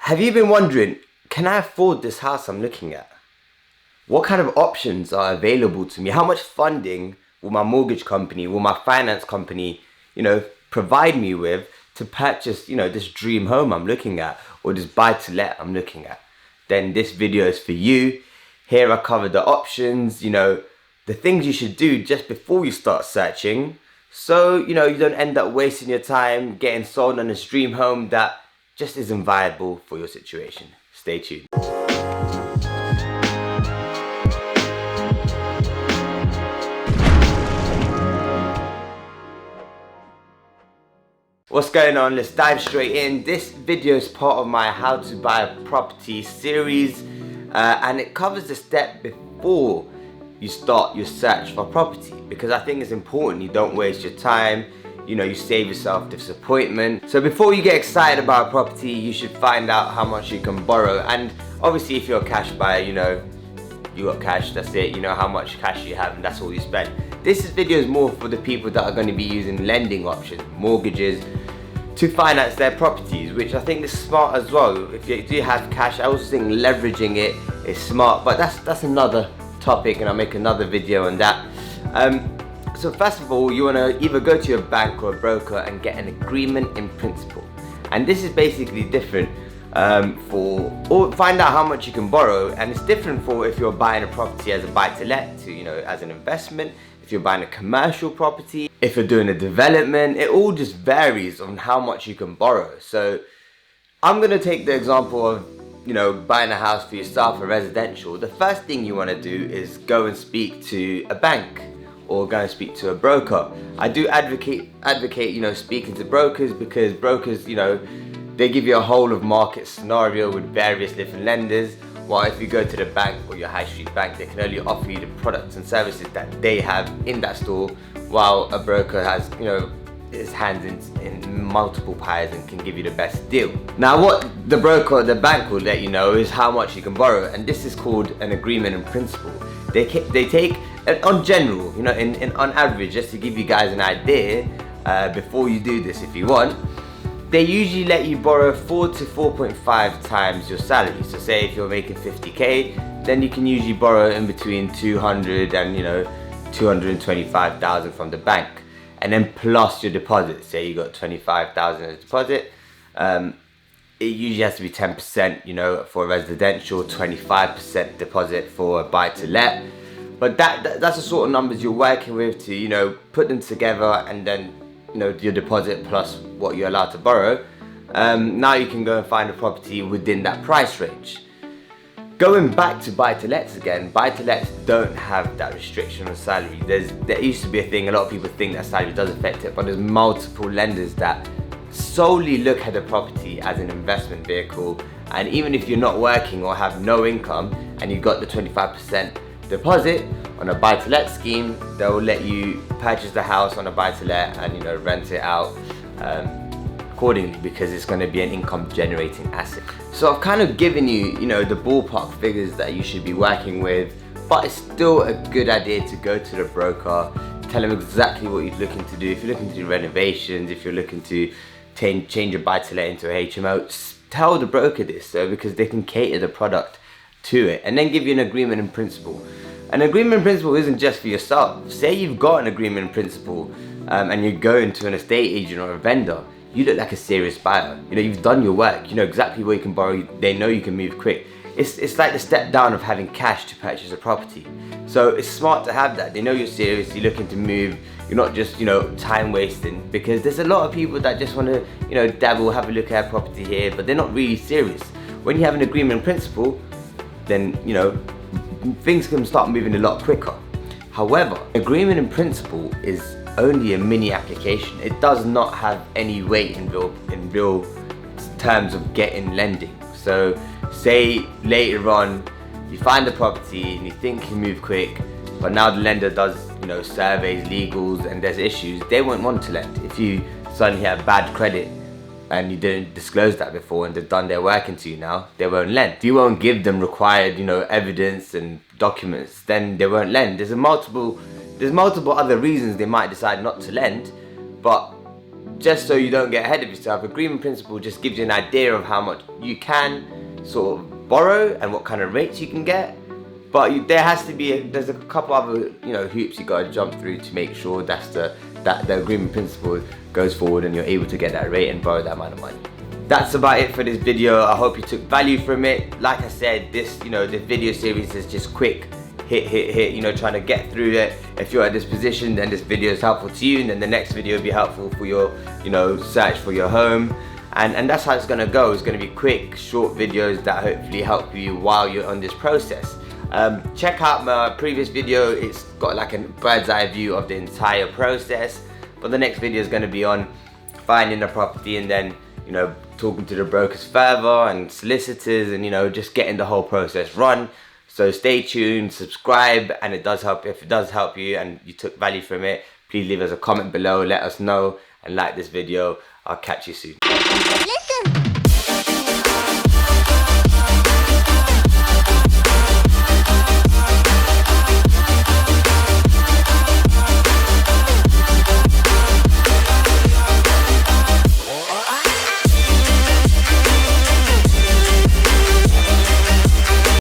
Have you been wondering, can I afford this house I'm looking at? What kind of options are available to me? How much funding will my mortgage company, will my finance company, provide me with to purchase, this dream home I'm looking at, or this buy to let I'm looking at? Then this video is for you. Here I cover the options, the things you should do just before you start searching. So, you don't end up wasting your time getting sold on this dream home that just isn't viable for your situation. Stay tuned. What's going on? Let's dive straight in. This video is part of my How to Buy a Property series, and it covers the step before you start your search for property, because I think it's important you don't waste your time. You save yourself disappointment. So before you get excited about a property, you should find out how much you can borrow. And obviously if you're a cash buyer, you got cash, that's it. You know how much cash you have and that's all you spend. This video is more for the people that are going to be using lending options, mortgages, to finance their properties, which I think is smart as well. If you do have cash, I also think leveraging it is smart, but that's another topic and I'll make another video on that. So first of all, you want to either go to your bank or a broker and get an agreement in principle. And this is basically different or find out how much you can borrow, and it's different for if you're buying a property as a buy-to-let to, as an investment, if you're buying a commercial property, if you're doing a development, it all just varies on how much you can borrow. So I'm going to take the example of, buying a house for yourself, a residential. The first thing you want to do is go and speak to a bank or go and speak to a broker. I do advocate speaking to brokers, because brokers, they give you a whole of market scenario with various different lenders. While if you go to the bank or your high street bank, they can only offer you the products and services that they have in that store, while a broker has, his hands in multiple pies and can give you the best deal. Now what the broker or the bank will let you know is how much you can borrow, and this is called an agreement in principle. They take, on general, on average, just to give you guys an idea, before you do this if you want, they usually let you borrow 4 to 4.5 times your salary. So say if you're making 50k, then you can usually borrow in between 200 and 225,000 from the bank, and then plus your deposit. Say you got 25,000 as a deposit, it usually has to be 10%, for a residential, 25% deposit for a buy-to-let. But that's the sort of numbers you're working with to, put them together, and then, your deposit plus what you're allowed to borrow. Now you can go and find a property within that price range. Going back to buy-to-lets again, buy-to-lets don't have that restriction on salary. There used to be a thing, a lot of people think that salary does affect it, but there's multiple lenders that solely look at the property as an investment vehicle. And even if you're not working or have no income and you got the 25% deposit on a buy-to-let scheme, they'll let you purchase the house on a buy-to-let and rent it out accordingly, because it's going to be an income generating asset. So I've kind of given you, the ballpark figures that you should be working with, but it's still a good idea to go to the broker, tell them exactly what you're looking to do. If you're looking to do renovations, if you're looking to change your buy-to-let into a HMO, tell the broker this, because they can cater the product to it, and then give you an agreement in principle. An agreement in principle isn't just for yourself. Say you've got an agreement in principle and you're going to an estate agent or a vendor, you look like a serious buyer. You've done your work, you know exactly where you can borrow, they know you can move quick. It's like the step down of having cash to purchase a property. So it's smart to have that. They know you're serious, you're looking to move, you're not just, time wasting, because there's a lot of people that just want to, dabble, have a look at a property here, but they're not really serious. When you have an agreement in principle, then, things can start moving a lot quicker. However, agreement in principle is only a mini application. It does not have any weight in real terms of getting lending. So say later on you find the property and you think you move quick, but now the lender does surveys, legals, and there's issues, they won't want to lend. If you suddenly have bad credit and you didn't disclose that before and they've done their work into you now, they won't lend. If you won't give them required evidence and documents, then they won't lend. There's multiple other reasons they might decide not to lend, but just so you don't get ahead of yourself, agreement principle just gives you an idea of how much you can sort of borrow and what kind of rates you can get. But there has to be there's a couple other hoops you got to jump through to make sure that the agreement principle goes forward and you're able to get that rate and borrow that amount of money. That's about it for this video. I hope you took value from it. Like I said, this the video series is just quick hit, trying to get through it. If you're at this position, then this video is helpful to you, and then the next video will be helpful for your search for your home. And that's how it's gonna go. It's gonna be quick, short videos that hopefully help you while you're on this process. Check out my previous video. It's got like a bird's eye view of the entire process. But the next video is gonna be on finding a property and then talking to the brokers further and solicitors and just getting the whole process run. So stay tuned, subscribe, and it does help. If it does help you and you took value from it, please leave us a comment below, let us know, and like this video. I'll catch you soon. Listen.